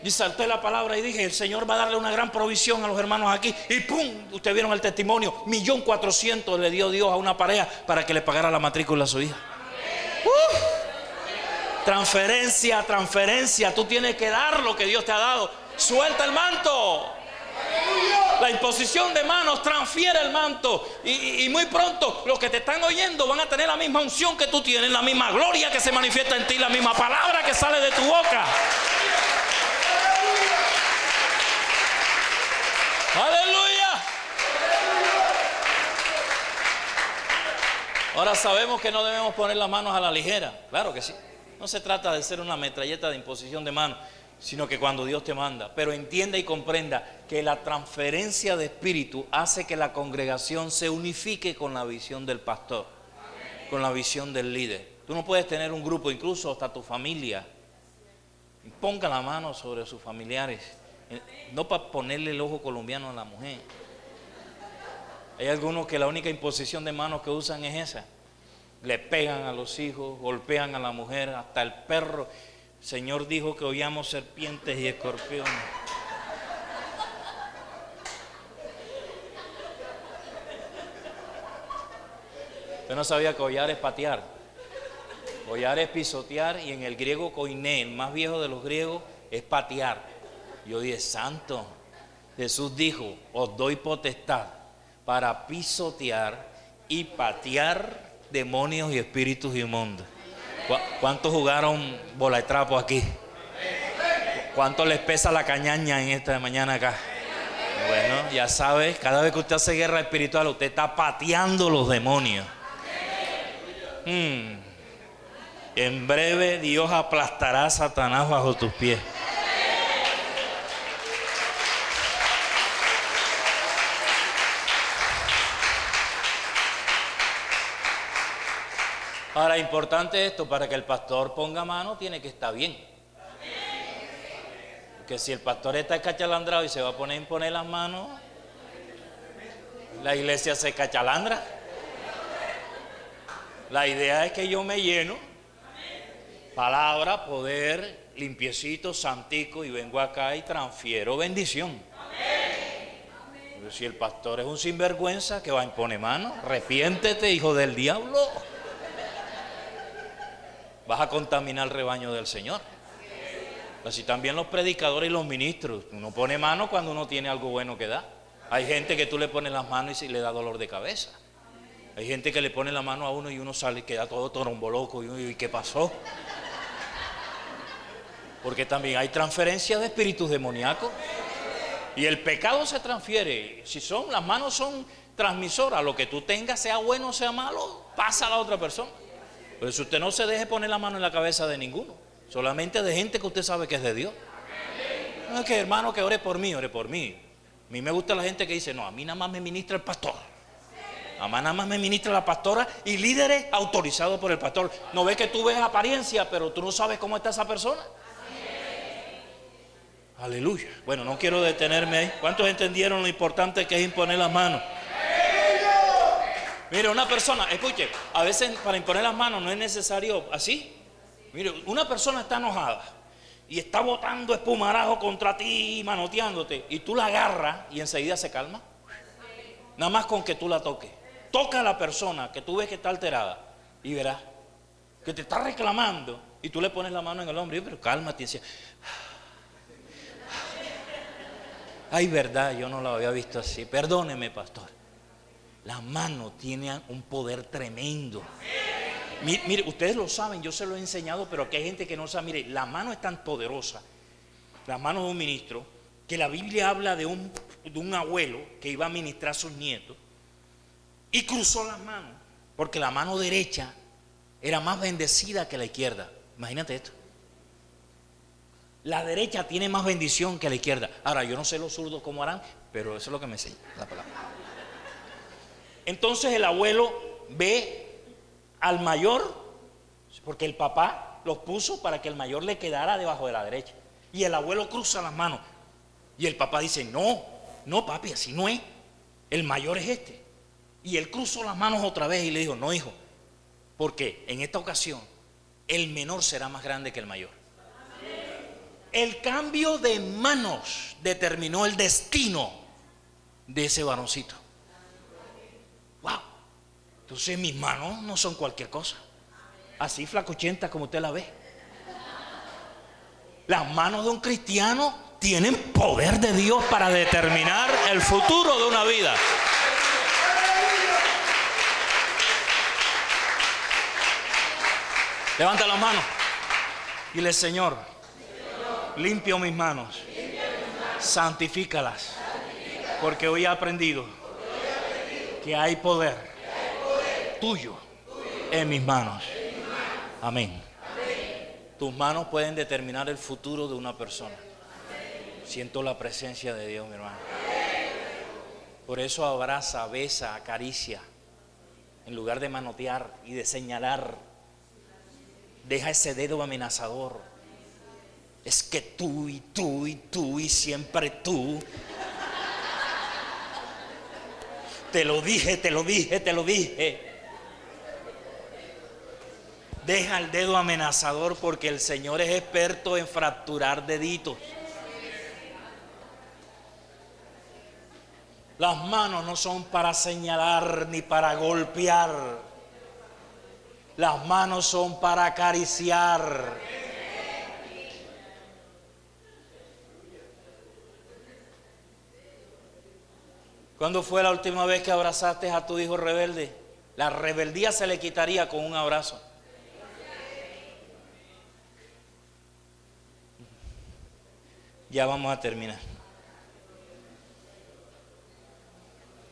Y salté la palabra y dije, el Señor va a darle una gran provisión a los hermanos aquí. Y ¡pum! Ustedes vieron el testimonio. 1.400.000 le dio Dios a una pareja para que le pagara la matrícula a su hija. Transferencia, transferencia. Tú tienes que dar lo que Dios te ha dado. Suelta el manto. La imposición de manos transfiere el manto y muy pronto los que te están oyendo van a tener la misma unción que tú tienes, la misma gloria que se manifiesta en ti, la misma palabra que sale de tu boca. ¡Aleluya! Ahora sabemos que no debemos poner las manos a la ligera. Claro que sí. No se trata de ser una metralleta de imposición de manos, sino que cuando Dios te manda. Pero entienda y comprenda que la transferencia de espíritu hace que la congregación se unifique con la visión del pastor, con la visión del líder. Tú no puedes tener un grupo, incluso hasta tu familia. Ponga la mano sobre sus familiares, no para ponerle el ojo colombiano a la mujer. Hay algunos que la única imposición de manos que usan es esa. Le pegan a los hijos, golpean a la mujer, hasta el perro. El Señor dijo que oíamos serpientes y escorpiones. Usted no sabía que hollar es patear. Hollar es pisotear y en el griego koiné, el más viejo de los griegos, es patear. Yo dije, santo, Jesús dijo, os doy potestad para pisotear y patear demonios y espíritus inmundos. ¿Cuántos jugaron bola de trapo aquí? ¿Cuánto les pesa la cañaña en esta mañana acá? Bueno, ya sabes, cada vez que usted hace guerra espiritual, usted está pateando los demonios. En breve Dios aplastará a Satanás bajo tus pies. Ahora, importante esto, para que el pastor ponga mano, tiene que estar bien. Porque si el pastor está escachalandrado y se va a poner a imponer las manos, la iglesia se cachalandra. La idea es que yo me lleno, palabra, poder, limpiecito, santico, y vengo acá y transfiero bendición. Pero si el pastor es un sinvergüenza que va a imponer mano, arrepiéntete, hijo del diablo. Vas a contaminar el rebaño del Señor. Así también los predicadores y los ministros. Uno pone mano cuando uno tiene algo bueno que dar. Hay gente que tú le pones las manos y le da dolor de cabeza. Hay gente que le pone la mano a uno y uno sale y queda todo toromboloco. ¿Y qué pasó? Porque también hay transferencia de espíritus demoníacos. Y el pecado se transfiere. Si las manos son transmisoras, lo que tú tengas, sea bueno o sea malo, pasa a la otra persona. Pero si usted no se deje poner la mano en la cabeza de ninguno, solamente de gente que usted sabe que es de Dios. No es que hermano que ore por mí, ore por mí. A mí me gusta la gente que dice, no, a mí nada más me ministra el pastor. A mí nada más me ministra la pastora y líderes autorizados por el pastor. No ves que tú ves apariencia, pero tú no sabes cómo está esa persona. Aleluya. Bueno, no quiero detenerme ahí. ¿Cuántos entendieron lo importante que es imponer las manos? Mire, una persona, escuche, a veces para imponer las manos no es necesario así. Mire, una persona está enojada y está botando espumarajo contra ti, manoteándote, y tú la agarras y enseguida se calma. Nada más con que tú la toques. Toca a la persona que tú ves que está alterada y verás que te está reclamando y tú le pones la mano en el hombro y pero cálmate y decía, ay, verdad, yo no lo había visto así. Perdóneme, pastor. Las manos tienen un poder tremendo. Mire, ustedes lo saben, yo se lo he enseñado, pero aquí hay gente que no sabe. Mire, la mano es tan poderosa, la mano de un ministro, que la Biblia habla de un abuelo que iba a ministrar a sus nietos y cruzó las manos, porque la mano derecha era más bendecida que la izquierda. Imagínate esto. La derecha tiene más bendición que la izquierda. Ahora, yo no sé los zurdos cómo harán, pero eso es lo que me enseña la palabra. Entonces el abuelo ve al mayor, porque el papá los puso para que el mayor le quedara debajo de la derecha. Y el abuelo cruza las manos. Y el papá dice, no papi, así no es. El mayor es este. Y él cruzó las manos otra vez y le dijo, no hijo, porque en esta ocasión el menor será más grande que el mayor. El cambio de manos determinó el destino de ese varoncito. Wow. Entonces mis manos no son cualquier cosa. Así flacuchenta como usted la ve. Las manos de un cristiano tienen poder de Dios para determinar el futuro de una vida. Levanta las manos. Dile, Señor, limpio mis manos, santifícalas, porque hoy he aprendido que hay poder tuyo en mis manos. Amén. Tus manos pueden determinar el futuro de una persona. Siento la presencia de Dios, mi hermano. Por eso abraza, besa, acaricia, en lugar de manotear y de señalar. Deja ese dedo amenazador. Es que tú y tú y tú y siempre tú. Te lo dije, te lo dije, te lo dije. Deja el dedo amenazador porque el Señor es experto en fracturar deditos. Las manos no son para señalar ni para golpear. Las manos son para acariciar. ¿Cuándo fue la última vez que abrazaste a tu hijo rebelde? La rebeldía se le quitaría con un abrazo. Ya vamos a terminar.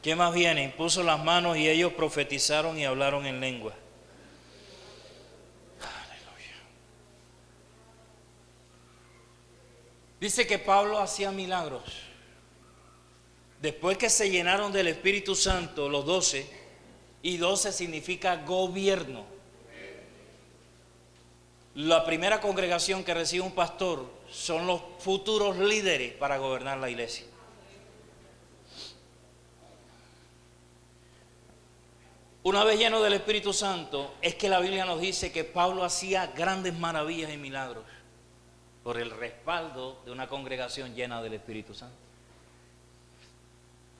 ¿Qué más viene? Impuso las manos y ellos profetizaron y hablaron en lengua. Aleluya. Dice que Pablo hacía milagros. Después que se llenaron del Espíritu Santo, los 12, y 12 significa gobierno. La primera congregación que recibe un pastor son los futuros líderes para gobernar la iglesia. Una vez lleno del Espíritu Santo, es que la Biblia nos dice que Pablo hacía grandes maravillas y milagros por el respaldo de una congregación llena del Espíritu Santo.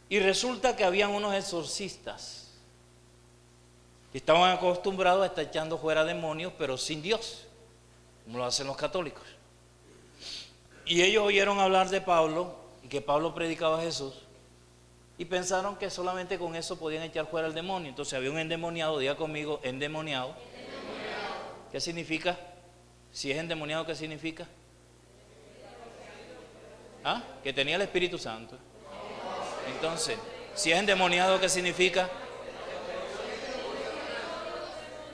Y resulta que habían unos exorcistas que estaban acostumbrados a estar echando fuera demonios, pero sin Dios, como lo hacen los católicos. Y ellos oyeron hablar de Pablo y que Pablo predicaba a Jesús. Y pensaron que solamente con eso podían echar fuera al demonio. Entonces había un endemoniado, diga conmigo, endemoniado. ¿Qué significa? Si es endemoniado, ¿qué significa? ¿Ah? Que tenía el Espíritu Santo. Entonces, si es endemoniado, ¿qué significa?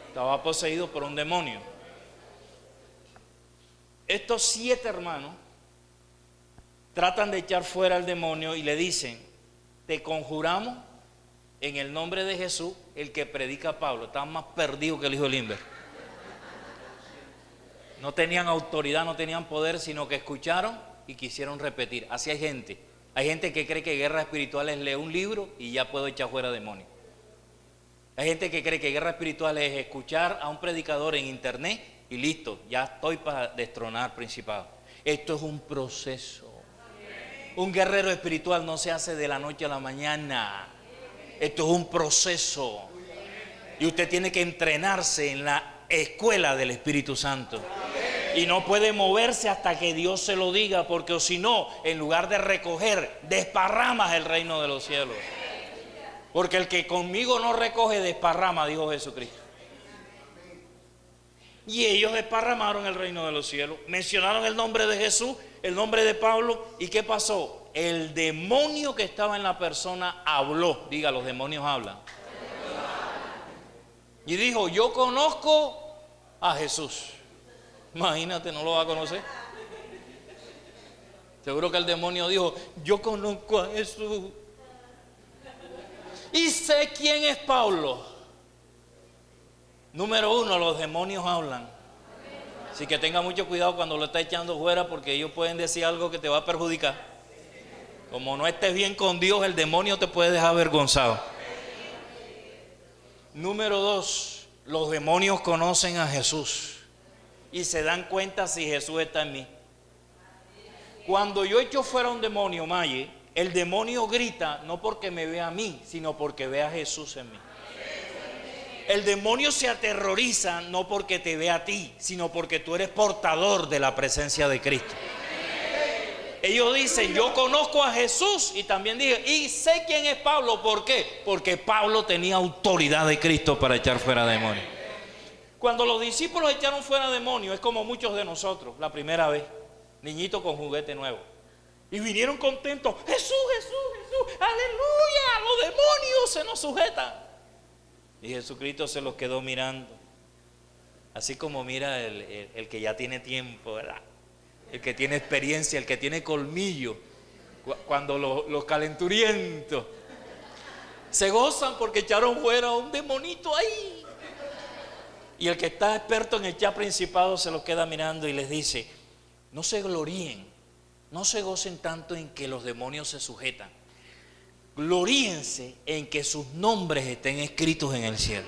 Estaba poseído por un demonio. Estos 7 hermanos tratan de echar fuera al demonio y le dicen: te conjuramos en el nombre de Jesús, el que predica Pablo. Estaban más perdidos que el hijo de Limber. No tenían autoridad, no tenían poder, sino que escucharon y quisieron repetir. Así hay gente. Hay gente que cree que guerra espiritual es leer un libro y ya puedo echar fuera demonios. Hay gente que cree que guerra espiritual es escuchar a un predicador en internet y listo, ya estoy para destronar principados. Esto es un proceso. Un guerrero espiritual no se hace de la noche a la mañana. Esto es un proceso. Y usted tiene que entrenarse en la escuela del Espíritu Santo. Y no puede moverse hasta que Dios se lo diga, porque o si no, en lugar de recoger, desparramas el reino de los cielos. Porque el que conmigo no recoge, desparrama, dijo Jesucristo. Y ellos desparramaron el reino de los cielos. Mencionaron el nombre de Jesús, el nombre de Pablo. ¿Y qué pasó? El demonio que estaba en la persona habló. Diga, los demonios hablan. Y dijo: yo conozco a Jesús. Imagínate, no lo va a conocer. Seguro que el demonio dijo: yo conozco a Jesús y sé quién es Pablo. Número 1, los demonios hablan. Así que tenga mucho cuidado cuando lo está echando fuera, porque ellos pueden decir algo que te va a perjudicar. Como no estés bien con Dios, el demonio te puede dejar avergonzado. Número 2, los demonios conocen a Jesús y se dan cuenta si Jesús está en mí. Cuando yo echo fuera un demonio, Maye, el demonio grita no porque me vea a mí, sino porque ve a Jesús en mí. El demonio se aterroriza no porque te vea a ti, sino porque tú eres portador de la presencia de Cristo. Ellos dicen: yo conozco a Jesús, y también dije, y sé quién es Pablo. ¿Por qué? Porque Pablo tenía autoridad de Cristo para echar fuera demonios. Cuando los discípulos echaron fuera demonios, es como muchos de nosotros, la primera vez, niñito con juguete nuevo. Y vinieron contentos: Jesús, Jesús, Jesús, aleluya, los demonios se nos sujetan. Y Jesucristo se los quedó mirando, así como mira el que ya tiene tiempo, ¿verdad? El que tiene experiencia, el que tiene colmillo. Cuando los calenturientos se gozan porque echaron fuera un demonito ahí. Y el que está experto en echar principados se los queda mirando y les dice: no se gloríen, no se gocen tanto en que los demonios se sujetan. Gloríense en que sus nombres estén escritos en el cielo.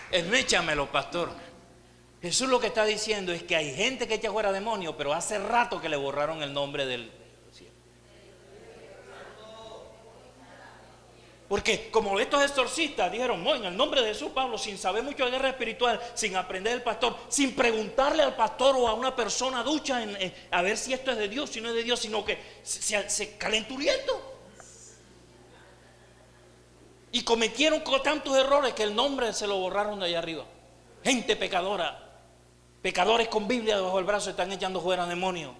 Esméchamelo, pastor. Jesús lo que está diciendo es que hay gente que echa fuera demonios, pero hace rato que le borraron el nombre del cielo. Porque como estos exorcistas dijeron: no, en el nombre de Jesús, Pablo, sin saber mucho de guerra espiritual, sin aprender del pastor, sin preguntarle al pastor o a una persona ducha a ver si esto es de Dios, si no es de Dios, sino que se calenturiento. Y cometieron tantos errores que el nombre se lo borraron de allá arriba. Gente pecadora, pecadores con Biblia debajo del brazo, están echando fuera demonios,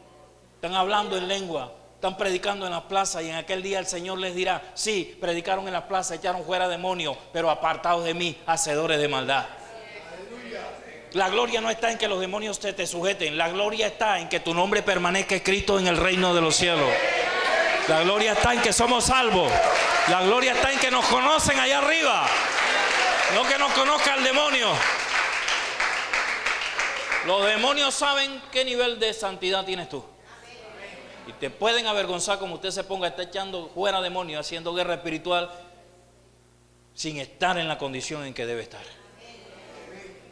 están hablando en lengua, están predicando en las plazas, y en aquel día el Señor les dirá: sí, predicaron en las plazas, echaron fuera demonios, pero apartados de mí, hacedores de maldad. La gloria no está en que los demonios te sujeten, la gloria está en que tu nombre permanezca escrito en el reino de los cielos. La gloria está en que somos salvos. La gloria está en que nos conocen allá arriba, no que nos conozca el demonio. Los demonios saben qué nivel de santidad tienes tú. Y te pueden avergonzar como usted se ponga, está echando fuera demonios, haciendo guerra espiritual, sin estar en la condición en que debe estar.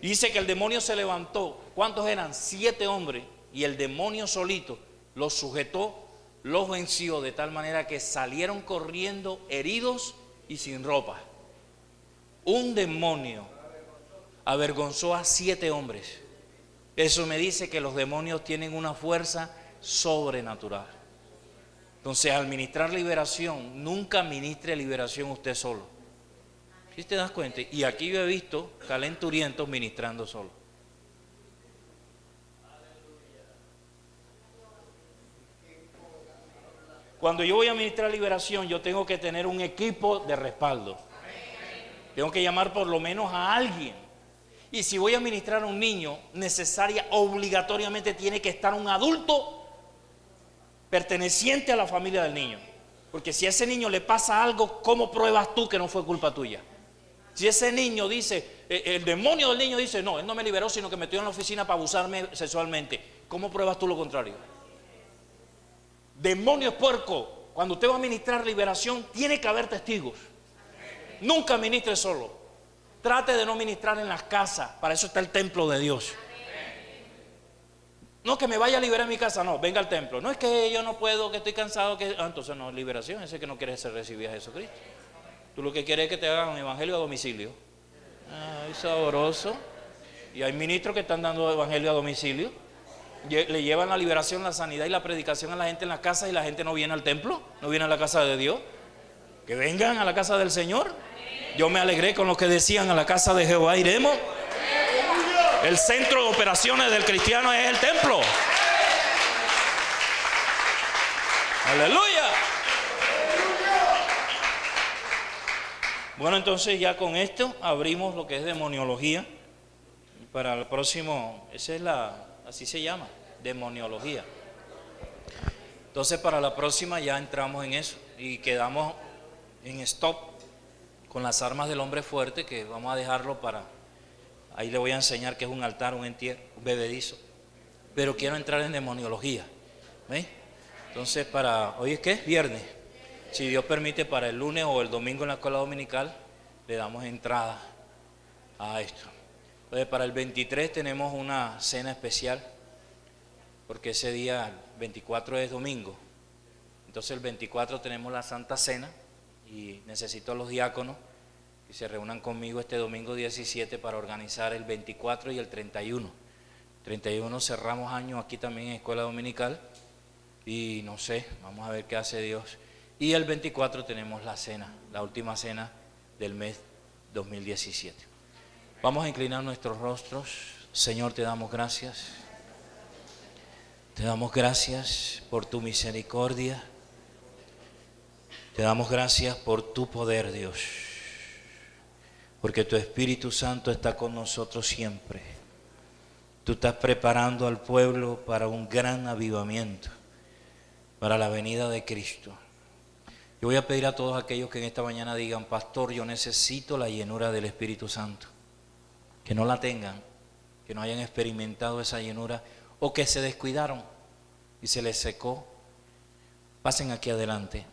Dice que el demonio se levantó. ¿Cuántos eran? 7 hombres. Y el demonio solito los sujetó, los venció de tal manera que salieron corriendo heridos y sin ropa. Un demonio avergonzó a 7 hombres. Eso me dice que los demonios tienen una fuerza sobrenatural. Entonces, al ministrar liberación, nunca ministre liberación usted solo. ¿Sí te das cuenta? Y aquí yo he visto calenturientos ministrando solo. Cuando yo voy a ministrar liberación, yo tengo que tener un equipo de respaldo. Tengo que llamar por lo menos a alguien. Y si voy a ministrar a un niño, obligatoriamente tiene que estar un adulto perteneciente a la familia del niño. Porque si a ese niño le pasa algo, ¿cómo pruebas tú que no fue culpa tuya? Si ese niño dice, el demonio del niño dice, no, él no me liberó, sino que me metió en la oficina para abusarme sexualmente, ¿cómo pruebas tú lo contrario? Demonio es puerco. Cuando usted va a ministrar liberación, tiene que haber testigos. Nunca ministre solo. Trate de no ministrar en las casas. Para eso está el templo de Dios. No que me vaya a liberar en mi casa, no, venga al templo. No es que yo no puedo, que estoy cansado, entonces no, liberación, ese que no quiere ser recibir a Jesucristo. Tú lo que quieres es que te hagan un evangelio a domicilio. Ay, sabroso. Y hay ministros que están dando evangelio a domicilio. Le llevan la liberación, la sanidad y la predicación a la gente en la casa y la gente no viene al templo, no viene a la casa de Dios. Que vengan a la casa del Señor. Yo me alegré con lo que decían, a la casa de Jehová iremos. El centro de operaciones del cristiano es el templo. Aleluya. Bueno, entonces ya con esto abrimos lo que es demoniología. Para el próximo, así se llama, demoniología. Entonces para la próxima ya entramos en eso y quedamos en stop con las armas del hombre fuerte, que vamos a dejarlo para... Ahí le voy a enseñar que es un altar, un entierro, un bebedizo. Pero quiero entrar en demoniología. ¿Ves? Entonces hoy es ¿qué? Viernes. Si Dios permite, para el lunes o el domingo en la escuela dominical le damos entrada a esto. Entonces para el 23 tenemos una cena especial, porque ese día, el 24 es domingo. Entonces el 24 tenemos la Santa Cena y necesito a los diáconos que se reúnan conmigo este domingo 17 para organizar el 24 y el 31. 31 cerramos año aquí también en escuela dominical y no sé, vamos a ver qué hace Dios. Y el 24 tenemos la cena, la última cena del mes 2017. Vamos a inclinar nuestros rostros. Señor, te damos gracias. Te damos gracias por tu misericordia. Te damos gracias por tu poder, Dios. Porque tu Espíritu Santo está con nosotros siempre. Tú estás preparando al pueblo para un gran avivamiento, para la venida de Cristo. Yo voy a pedir a todos aquellos que en esta mañana digan, pastor, yo necesito la llenura del Espíritu Santo. Que no la tengan, que no hayan experimentado esa llenura o que se descuidaron y se les secó. Pasen aquí adelante.